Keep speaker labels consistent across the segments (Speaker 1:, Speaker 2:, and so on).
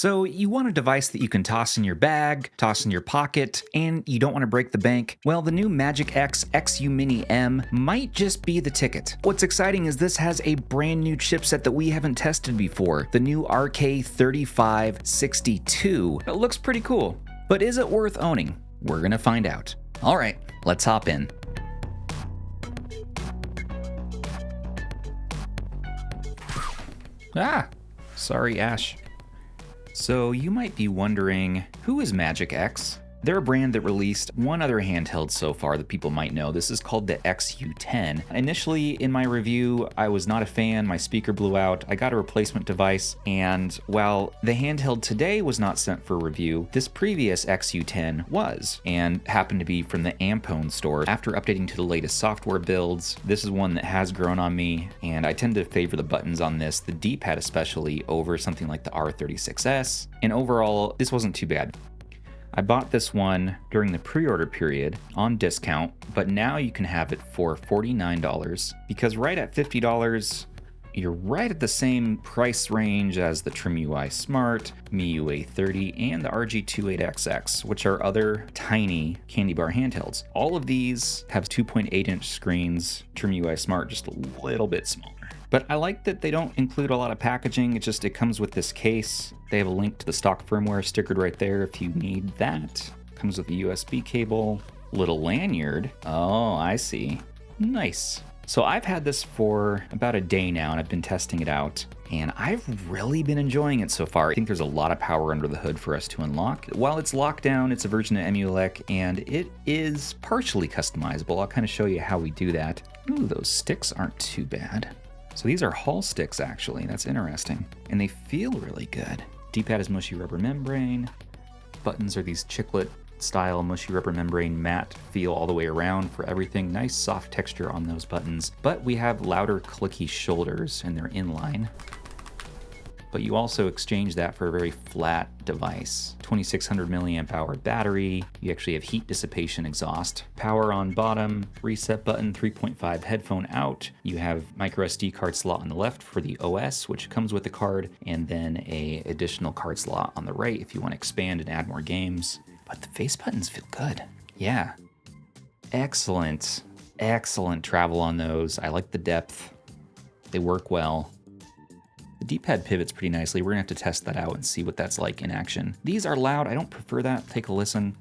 Speaker 1: So you want a device that you can toss in your bag, toss in your pocket, and you don't want to break the bank? Well, the new MagicX XU Mini M might just be the ticket. What's exciting is this has a brand new chipset that we haven't tested before, the new RK3562. It looks pretty cool, but is it worth owning? We're gonna find out. All right, let's hop in. Sorry, Ash. So you might be wondering, who is MagicX? They're a brand that released one other handheld so far that people might know. This is called the XU10. Initially, in my review, I was not a fan. My speaker blew out. I got a replacement device, and while the handheld today was not sent for review, this previous XU10 was, and happened to be from the Ampone store. After updating to the latest software builds, this is one that has grown on me, and I tend to favor the buttons on this, the Dpad especially, over something like the R36S, and overall, this wasn't too bad. I bought this one during the pre-order period on discount, but now you can have it for $49 because right at $50, you're right at the same price range as the TrimUI Smart, Miyoo A30, and the RG28XX, which are other tiny candy bar handhelds. All of these have 2.8-inch screens, TrimUI Smart just a little bit smaller. But I like that they don't include a lot of packaging. It comes with this case. They have a link to the stock firmware stickered right there if you need that. Comes with a USB cable, little lanyard. Oh, I see. Nice. So I've had this for about a day now and I've been testing it out and I've really been enjoying it so far. I think there's a lot of power under the hood for us to unlock. While it's locked down, it's a version of Emulec and it is partially customizable. I'll kind of show you how we do that. Ooh, those sticks aren't too bad. So these are Hall sticks actually, that's interesting. And they feel really good. Dpad is mushy rubber membrane. Buttons are these chiclet style mushy rubber membrane matte feel all the way around for everything. Nice soft texture on those buttons. But we have louder clicky shoulders and they're inline. But you also exchange that for a very flat device. 2600 milliamp hour battery. You actually have heat dissipation exhaust. Power on bottom, reset button, 3.5 headphone out. You have micro SD card slot on the left for the OS, which comes with the card, and then a additional card slot on the right if you want to expand and add more games. But the face buttons feel good. Yeah. Excellent, excellent travel on those. I like the depth. They work well. The D-pad pivots pretty nicely. We're gonna have to test that out and see what that's like in action. These are loud, I don't prefer that, take a listen.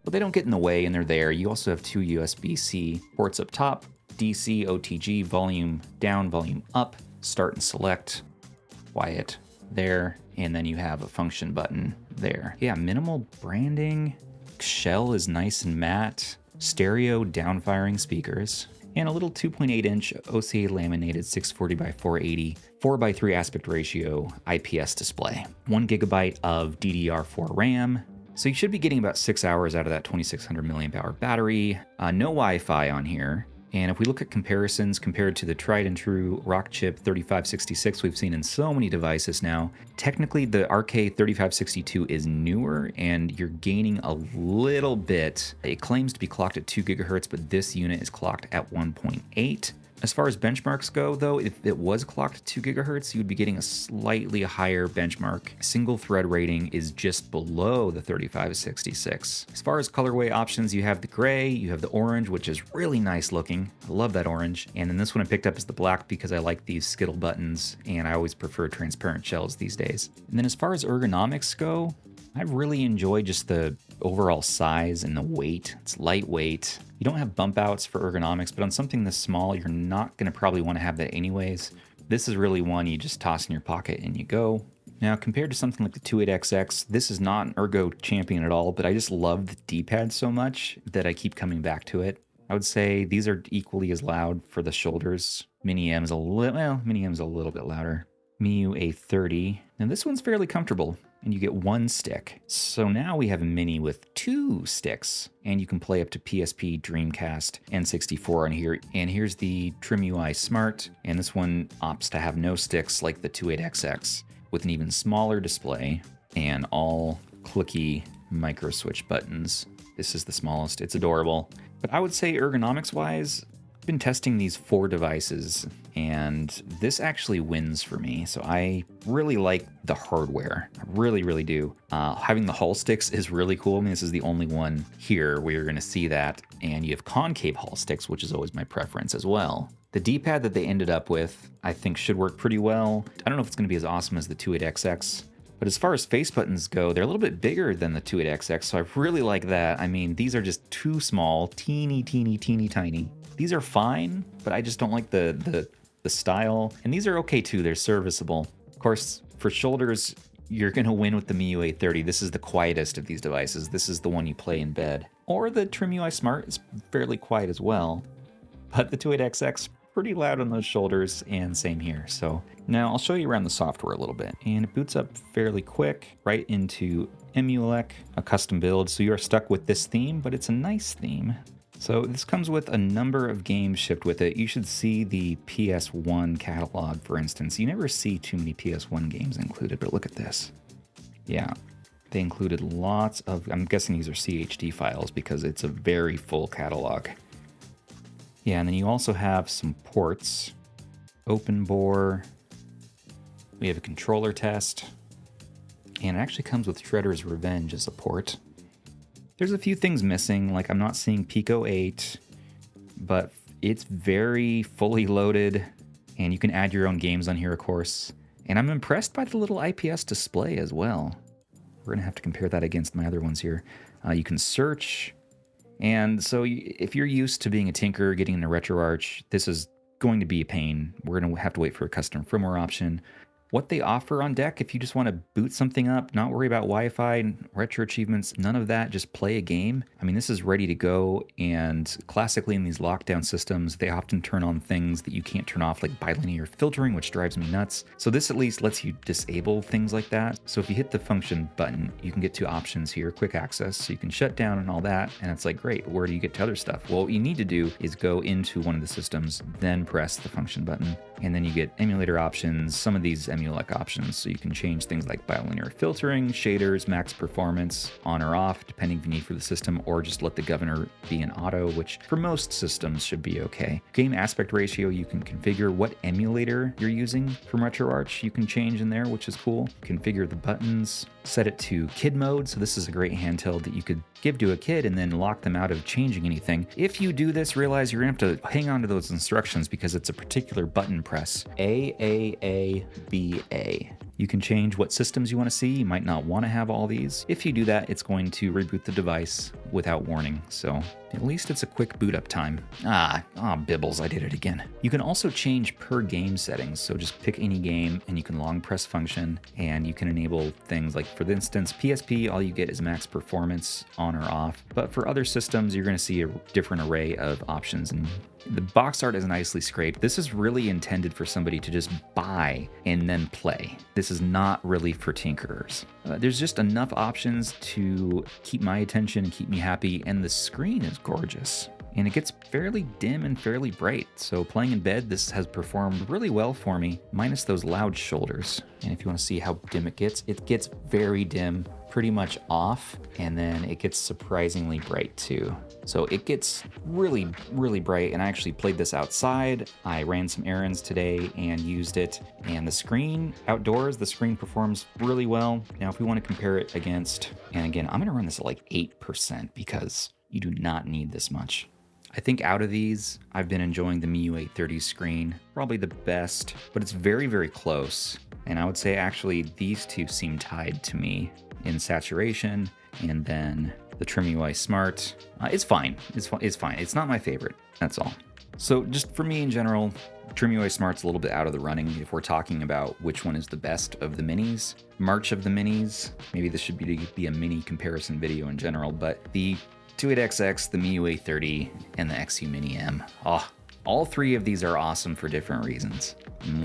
Speaker 1: But they don't get in the way and they're there. You also have two USB-C ports up top, DC, OTG, volume down, volume up, start and select, quiet there, and then you have a function button there. Yeah, minimal branding, shell is nice and matte, stereo downfiring speakers, and a little 2.8-inch OCA laminated 640 by 480 4:3 aspect ratio IPS display. 1 GB of DDR4 RAM. So you should be getting about 6 hours out of that 2600 milliamp hour battery. No Wi-Fi on here. And if we look at comparisons compared to the tried and true Rockchip 3566 we've seen in so many devices now, technically the RK3562 is newer and you're gaining a little bit. It claims to be clocked at 2 gigahertz, but this unit is clocked at 1.8. As far as benchmarks go, though, if it was clocked at 2 gigahertz, you would be getting a slightly higher benchmark. Single thread rating is just below the 3566. As far as colorway options, you have the gray, you have the orange, which is really nice looking. I love that orange. And then this one I picked up is the black because I like these Skittle buttons, and I always prefer transparent shells these days. And then as far as ergonomics go, I really enjoy just the overall size and the weight. It's lightweight. You don't have bump outs for ergonomics, but on something this small, you're not going to probably want to have that anyways. This is really one you just toss in your pocket and you go. Now, compared to something like the 28XX, this is not an ergo champion at all, but I just love the D-pad so much that I keep coming back to it. I would say these are equally as loud for the shoulders. Mini M's a little bit louder. Miyoo A30. Now this one's fairly comfortable, and you get one stick. So now we have a Mini with 2 sticks, and you can play up to PSP, Dreamcast, N64 on here. And here's the TrimUI Smart, and this one opts to have no sticks like the 28XX, with an even smaller display and all clicky micro switch buttons. This is the smallest. It's adorable. But I would say ergonomics-wise, I've been testing these 4 devices, and this actually wins for me. So I really like the hardware. I really, really do. Having the Hall sticks is really cool. I mean, this is the only one here where you're going to see that. And you have concave Hall sticks, which is always my preference as well. The D-pad that they ended up with, I think should work pretty well. I don't know if it's going to be as awesome as the 28XX. But as far as face buttons go, they're a little bit bigger than the 28XX, so I really like that. I mean, these are just too small, teeny, teeny, teeny, tiny. These are fine, but I just don't like the style. And these are okay too, they're serviceable. Of course, for shoulders, you're gonna win with the Miyoo A30. This is the quietest of these devices. This is the one you play in bed. Or the TrimUI Smart is fairly quiet as well. But the 28XX, pretty loud on those shoulders, and same here. So now I'll show you around the software a little bit. And it boots up fairly quick right into Emulec, a custom build. So you are stuck with this theme, but it's a nice theme. So this comes with a number of games shipped with it. You should see the PS1 catalog, for instance. You never see too many PS1 games included, but look at this. Yeah, they included lots of, I'm guessing these are CHD files because it's a very full catalog. Yeah, and then you also have some ports, open bore, we have a controller test, and it actually comes with Shredder's Revenge as a port. There's a few things missing, like I'm not seeing Pico 8, but it's very fully loaded, and you can add your own games on here, of course. And I'm impressed by the little IPS display as well. We're gonna have to compare that against my other ones here. You can search. And so if you're used to being a tinker, getting into RetroArch, this is going to be a pain. We're going to have to wait for a custom firmware option. What they offer on deck, if you just want to boot something up, not worry about Wi-Fi, retro achievements, none of that, just play a game. I mean, this is ready to go, and classically in these lockdown systems, they often turn on things that you can't turn off, like bilinear filtering, which drives me nuts. So this at least lets you disable things like that. So if you hit the function button, you can get to options here, quick access, so you can shut down and all that, and it's like, great, where do you get to other stuff? Well, what you need to do is go into one of the systems, then press the function button, and then you get emulator options, some of these Emulec options, so you can change things like bilinear filtering, shaders, max performance, on or off, depending if you need for the system, or just let the governor be an auto, which for most systems should be okay. Game aspect ratio, you can configure what emulator you're using from RetroArch. You can change in there, which is cool. Configure the buttons, set it to kid mode, so this is a great handheld that you could give to a kid and then lock them out of changing anything. If you do this, realize you're gonna have to hang on to those instructions because it's a particular button press. A. You can change what systems you want to see. You might not want to have all these. If you do that, it's going to reboot the device without warning. So at least it's a quick boot up time. Bibbles, I did it again. You can also change per game settings. So just pick any game and you can long press function, and you can enable things like, for instance, PSP, all you get is max performance on or off. But for other systems, you're going to see a different array of options, and the box art is nicely scraped. This is really intended for somebody to just buy and then play. This is not really for tinkerers. There's just enough options to keep my attention and keep me happy, and the screen is gorgeous. And it gets fairly dim and fairly bright. So playing in bed, this has performed really well for me, minus those loud shoulders. And if you want to see how dim it gets very dim, pretty much off, and then it gets surprisingly bright too. So it gets really, really bright, and I actually played this outside. I ran some errands today and used it, and the screen outdoors, the screen performs really well. Now, if we want to compare it against, and again, I'm gonna run this at like 8% because you do not need this much. I think out of these, I've been enjoying the Miyoo A30 screen, probably the best, but it's very, very close. And I would say actually these two seem tied to me in saturation, and then the TrimUI Smart. It's fine. It's fine. It's not my favorite. That's all. So just for me in general, TrimUI Smart's a little bit out of the running if we're talking about which one is the best of the minis. March of the minis. Maybe this should be a mini comparison video in general, but the 28XX, the Miyoo A30, and the XU Mini M. All three of these are awesome for different reasons.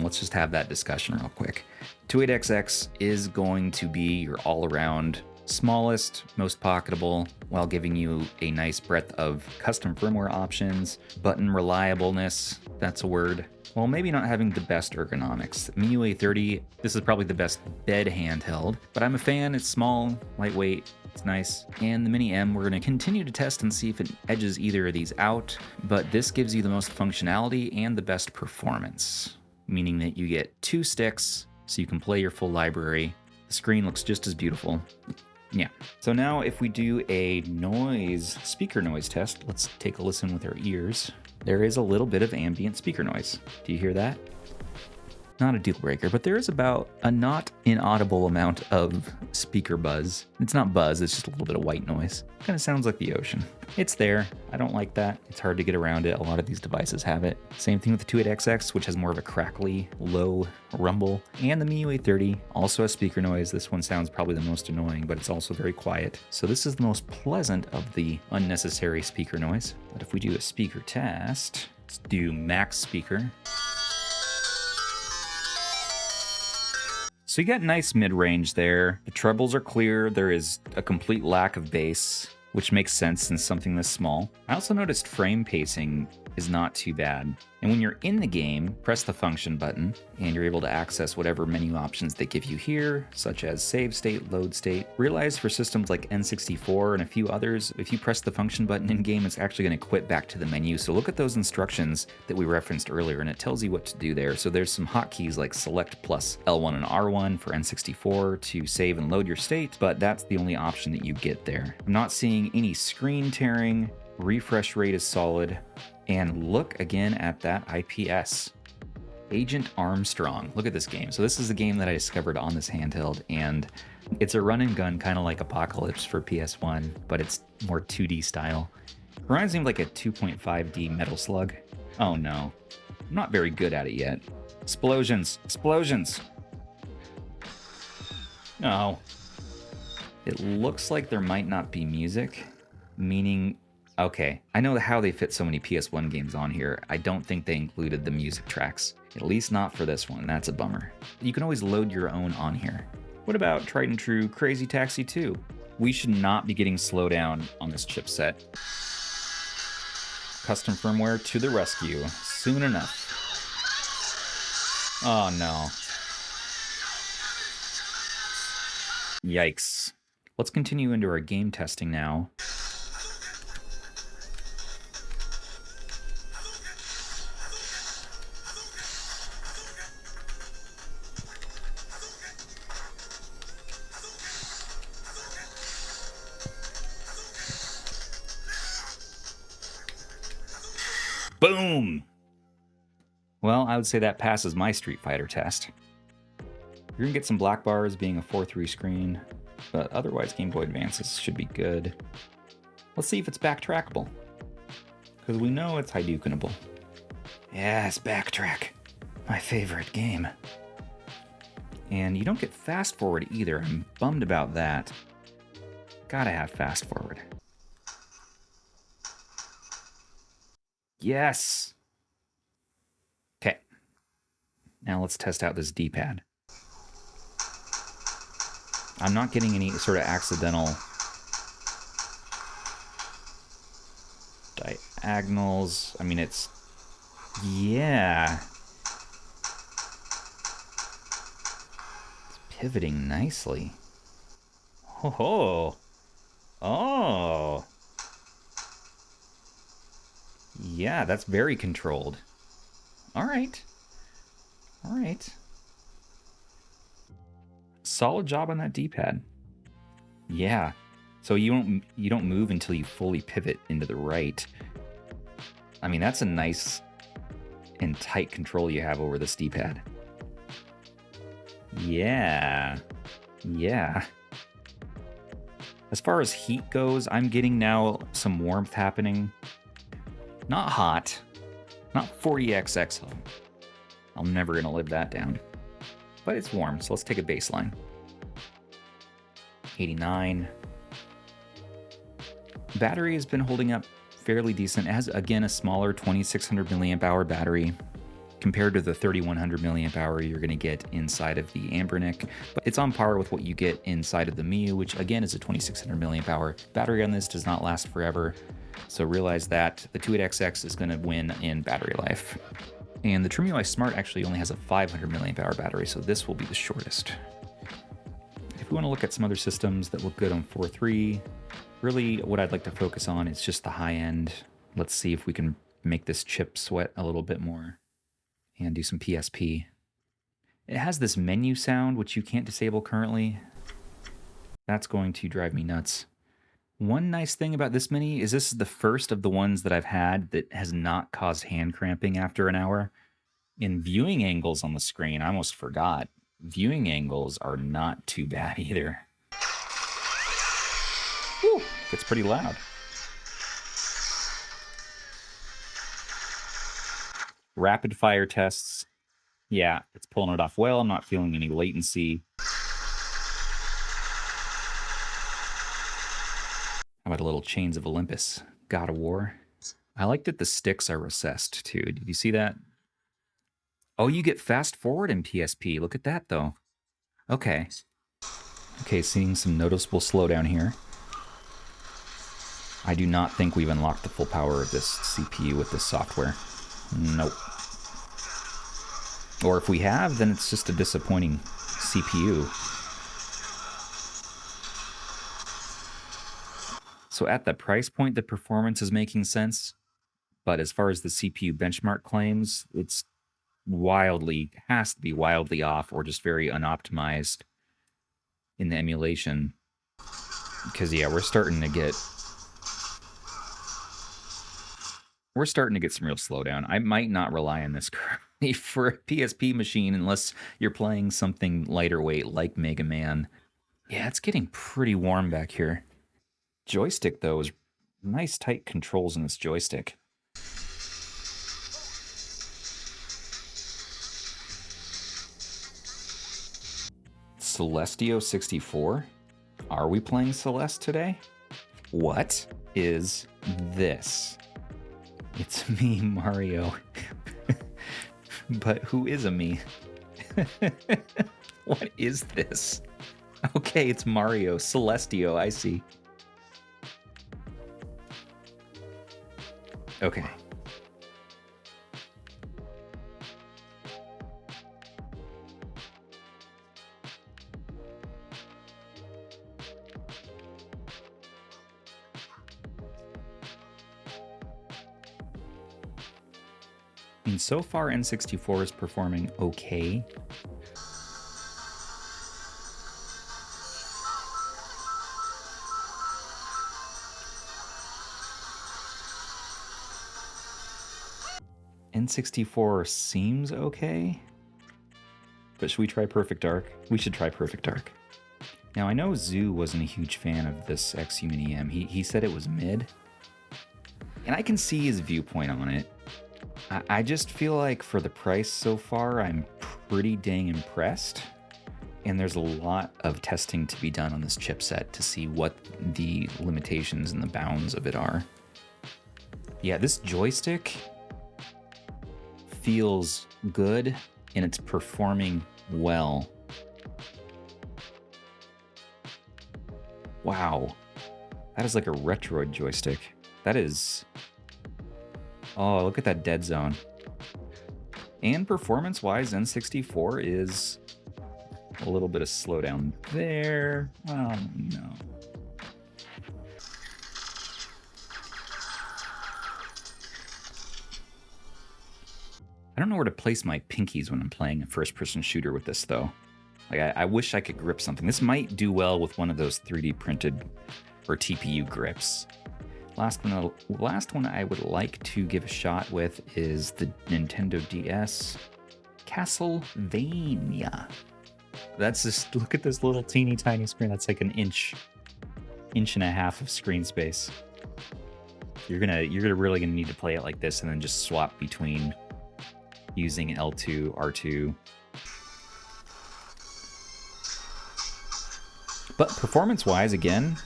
Speaker 1: Let's just have that discussion real quick. 28XX is going to be your all-around smallest, most pocketable, while giving you a nice breadth of custom firmware options, button reliableness, that's a word, while maybe not having the best ergonomics. Miyoo A30, this is probably the best bed handheld, but I'm a fan. It's small, lightweight, It's nice. And the Mini M, we're going to continue to test and see if it edges either of these out, but this gives you the most functionality and the best performance, meaning that you get 2 sticks so you can play your full library. The screen looks just as beautiful. Yeah. So now if we do a speaker noise test, let's take a listen with our ears. There is a little bit of ambient speaker noise. Do you hear that? Not a deal breaker, but there is about a not inaudible amount of speaker buzz. It's not buzz, it's just a little bit of white noise. Kind of sounds like the ocean. It's there. I don't like that. It's hard to get around it. A lot of these devices have it. Same thing with the 28XX, which has more of a crackly, low rumble. And the Miyoo A30 also has speaker noise. This one sounds probably the most annoying, but it's also very quiet. So this is the most pleasant of the unnecessary speaker noise. But if we do a speaker test, let's do max speaker. So you got nice mid-range there. The trebles are clear. There is a complete lack of bass, which makes sense in something this small. I also noticed frame pacing is not too bad. And when you're in the game, press the function button and you're able to access whatever menu options they give you here, such as save state, load state. Realize for systems like N64 and a few others, if you press the function button in game, it's actually going to quit back to the menu. So look at those instructions that we referenced earlier and it tells you what to do there. So there's some hotkeys like select plus L1 and R1 for N64 to save and load your state, but that's the only option that you get there. I'm not seeing any screen tearing. Refresh rate is solid. And look again at that IPS. Agent Armstrong. Look at this game. So this is a game that I discovered on this handheld, and it's a run and gun kind of like Apocalypse for PS1, but it's more 2D style. Reminds me of like a 2.5D Metal Slug. Oh no. I'm not very good at it yet. Explosions. Explosions. No. It looks like there might not be music, meaning... Okay, I know how they fit so many PS1 games on here. I don't think they included the music tracks. At least not for this one. That's a bummer. You can always load your own on here. What about tried and true Crazy Taxi 2? We should not be getting slowdown on this chipset. Custom firmware to the rescue. Soon enough. Oh no. Yikes. Let's continue into our game testing now. Boom! Well, I would say that passes my Street Fighter test. You're gonna get some black bars being a 4:3 screen, but otherwise Game Boy Advances should be good. Let's see if it's backtrackable, because we know it's Hadoukenable. Yes, backtrack. My favorite game. And you don't get fast forward either. I'm bummed about that. Gotta have fast forward. Yes! Okay. Now let's test out this D-pad. I'm not getting any sort of accidental diagonals. I mean, it's... Yeah. It's pivoting nicely. Oh. Oh. Yeah, that's very controlled. All right. All right. Solid job on that D-pad. Yeah. So you don't move until you fully pivot into the right. I mean, that's a nice and tight control you have over this D-pad. Yeah. Yeah. As far as heat goes, I'm getting now some warmth happening. Not hot. Not 40XX. I'm never going to live that down. But it's warm, so let's take a baseline. 89. Battery has been holding up fairly decent. It has, again, a smaller 2600 milliamp hour battery compared to the 3100 milliamp hour you're going to get inside of the Anbernic. But it's on par with what you get inside of the Miyoo, which again is a 2600 milliamp hour. Battery on this does not last forever. So realize that the 28XX is going to win in battery life. And the TrimUI Smart actually only has a 500 milliamp hour battery, so this will be the shortest. If we want to look at some other systems that look good on 4.3, really what I'd like to focus on is just the high end. Let's see if we can make this chip sweat a little bit more and do some PSP. It has this menu sound, which you can't disable currently. That's going to drive me nuts. One nice thing about this Mini is this is the first of the ones that I've had that has not caused hand cramping after an hour. In viewing angles on the screen, I almost forgot. Viewing angles are not too bad either. Whew, gets pretty loud. Rapid fire tests. Yeah, it's pulling it off well. I'm not feeling any latency. How about a little Chains of Olympus? God of War. I like that the sticks are recessed too. Did you see that? Oh, you get fast forward in PSP. Look at that though. Okay. Okay, seeing some noticeable slowdown here. I do not think we've unlocked the full power of this CPU with this software. Nope. Or if we have, then it's just a disappointing CPU. So at that price point, the performance is making sense. But as far as the CPU benchmark claims, it's has to be wildly off or just very unoptimized in the emulation. Because yeah, we're starting to get some real slowdown. I might not rely on this currently for a PSP machine unless you're playing something lighter weight like Mega Man. Yeah, it's getting pretty warm back here. Joystick, though, is nice tight controls in this joystick. Celestio 64? Are we playing Celeste today? What is this? It's me, Mario. But who is a me? What is this? Okay, it's Mario. Celestio, I see. Okay. And so far, N64 is performing okay. N64 seems okay. But should we try Perfect Dark? We should try Perfect Dark. Now, I know Zoo wasn't a huge fan of this XU Mini M. He said it was mid. And I can see his viewpoint on it. I just feel like for the price so far, I'm pretty dang impressed. And there's a lot of testing to be done on this chipset to see what the limitations and the bounds of it are. Yeah, this joystick feels good and it's performing well. Wow. That is like a Retroid joystick. That is... Oh, look at that dead zone. And performance-wise, N64 is a little bit of slowdown there. Oh, no. I don't know where to place my pinkies when I'm playing a first-person shooter with this, though. Like, I wish I could grip something. This might do well with one of those 3D printed or TPU grips. Last one I would like to give a shot with is the Nintendo DS Castlevania. That's just, look at this little teeny tiny screen. That's like an inch and a half of screen space. You're really gonna need to play it like this and then just swap between using L2, R2. But performance-wise, again,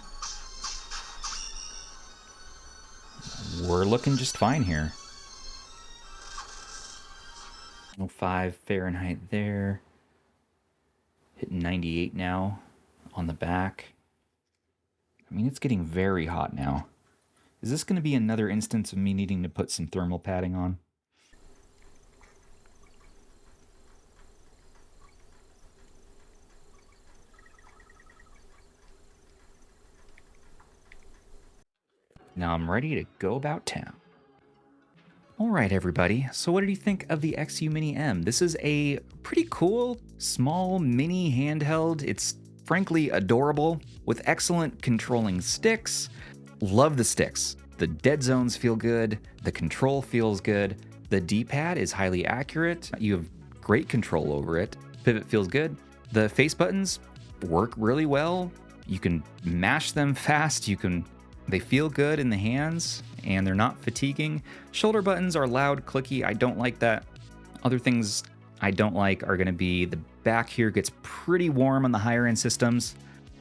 Speaker 1: we're looking just fine here. 105 Fahrenheit there. Hitting 98 now on the back. I mean, it's getting very hot now. Is this going to be another instance of me needing to put some thermal padding on? Now I'm ready to go about town. All right, everybody. So what did you think of the XU Mini M? This is a pretty cool, small, mini handheld. It's frankly adorable with excellent controlling sticks. Love the sticks. The dead zones feel good. The control feels good. The D-pad is highly accurate. You have great control over it. Pivot feels good. The face buttons work really well. You can mash them fast. They feel good in the hands and they're not fatiguing. Shoulder buttons are loud, clicky. I don't like that. Other things I don't like are gonna be the back here gets pretty warm on the higher end systems,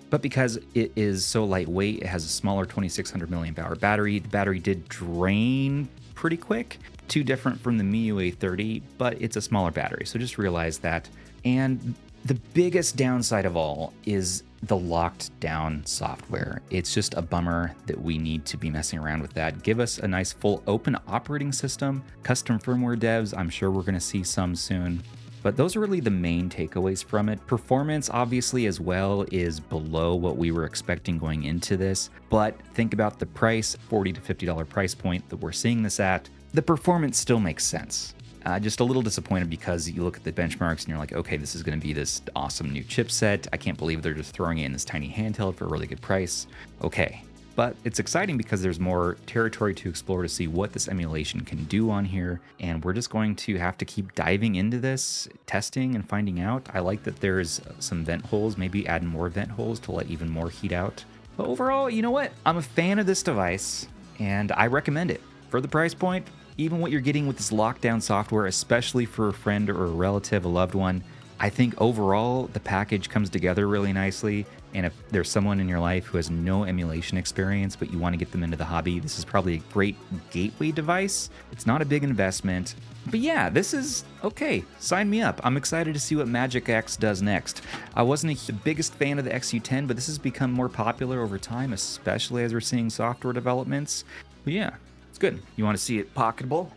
Speaker 1: but because it is so lightweight, it has a smaller 2600 milliamp hour battery. The battery did drain pretty quick. Too different from the Miyoo A30, but it's a smaller battery, so just realize that. And the biggest downside of all is the locked down software. It's just a bummer that we need to be messing around with that. Give us a nice full open operating system, custom firmware devs. I'm sure we're gonna see some soon. But those are really the main takeaways from it. Performance, obviously, as well, is below what we were expecting going into this. But think about the price, $40 to $50 price point that we're seeing this at. The performance still makes sense. Just a little disappointed because you look at the benchmarks and you're like, okay, this is going to be this awesome new chipset. I can't believe they're just throwing it in this tiny handheld for a really good price. Okay, but it's exciting because there's more territory to explore to see what this emulation can do on here. And we're just going to have to keep diving into this, testing and finding out. I like that there's some vent holes, maybe add more vent holes to let even more heat out. But overall, you know what? I'm a fan of this device and I recommend it. For the price point, even what you're getting with this lockdown software, especially for a friend or a relative, a loved one, I think overall the package comes together really nicely. And if there's someone in your life who has no emulation experience, but you want to get them into the hobby, this is probably a great gateway device. It's not a big investment, but yeah, this is okay. Sign me up. I'm excited to see what MagicX does next. I wasn't the biggest fan of the XU10, but this has become more popular over time, especially as we're seeing software developments. But yeah, it's good. You want to see it pocketable?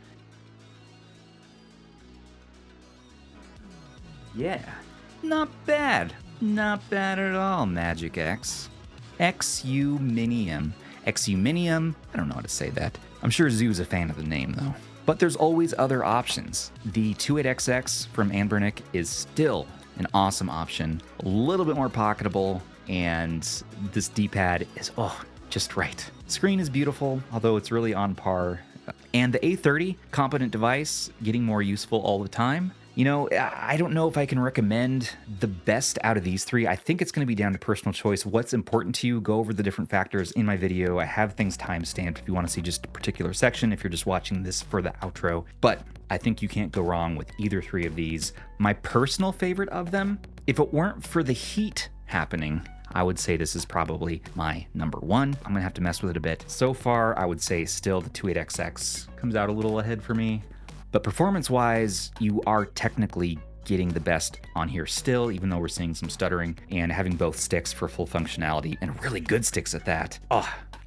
Speaker 1: Yeah, not bad. Not bad at all, MagicX. XU Mini M. XU Mini M, I don't know how to say that. I'm sure Zoo's a fan of the name though. But there's always other options. The 28XX from Anbernic is still an awesome option. A little bit more pocketable, and this D-pad is, just right. Screen is beautiful, although it's really on par. And the A30, competent device, getting more useful all the time. You know, I don't know if I can recommend the best out of these three. I think it's going to be down to personal choice. What's important to you? Go over the different factors in my video. I have things time-stamped if you want to see just a particular section, if you're just watching this for the outro. But I think you can't go wrong with either three of these. My personal favorite of them, if it weren't for the heat happening, I would say this is probably my number one. I'm gonna have to mess with it a bit. So far, I would say still the 28XX comes out a little ahead for me. But performance-wise, you are technically getting the best on here still, even though we're seeing some stuttering, and having both sticks for full functionality, and really good sticks at that.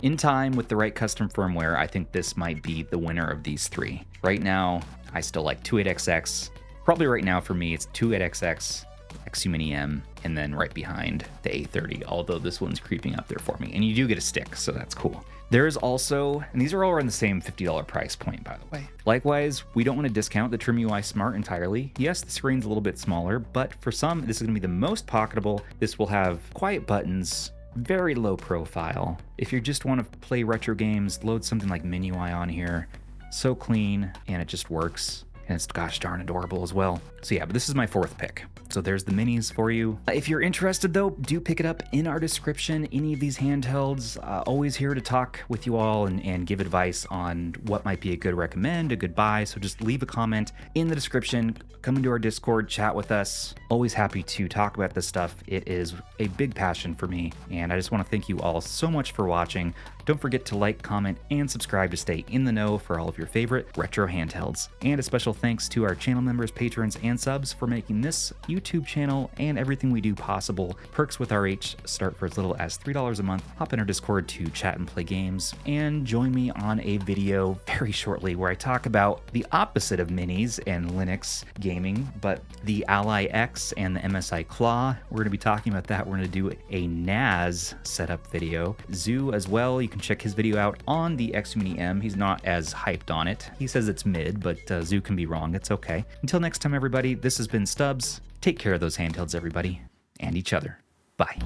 Speaker 1: In time, with the right custom firmware, I think this might be the winner of these three. Right now, I still like 28XX. Probably right now for me, it's 28XX, XU Mini M, and then right behind the A30, although this one's creeping up there for me. And you do get a stick, so that's cool. There's also, and these are all around the same $50 price point, by the way. Likewise, we don't want to discount the TrimUI Smart entirely. Yes, the screen's a little bit smaller, but for some, this is going to be the most pocketable. This will have quiet buttons, very low profile. If you just want to play retro games, load something like MINI on here. So clean, and it just works. And it's gosh darn adorable as well. So yeah, but this is my fourth pick. So there's the minis for you. If you're interested though, do pick it up in our description. Any of these handhelds, always here to talk with you all and give advice on what might be a good recommend, a good buy. So just leave a comment in the description, come into our Discord, chat with us. Always happy to talk about this stuff. It is a big passion for me. And I just want to thank you all so much for watching. Don't forget to like, comment, and subscribe to stay in the know for all of your favorite retro handhelds. And a special thanks to our channel members, patrons, and subs for making this YouTube channel and everything we do possible. Perks with RH start for as little as $3 a month. Hop in our Discord to chat and play games, and join me on a video very shortly where I talk about the opposite of minis and Linux gaming, but the Ally X and the MSI Claw. We're going to be talking about that. We're going to do a NAS setup video. Zoo as well. You can check his video out on the X Mini M. He's not as hyped on it. He says it's mid, but Zoo can be wrong. It's okay. Until next time, everybody, this has been Stubbs. Take care of those handhelds, everybody, and each other. Bye.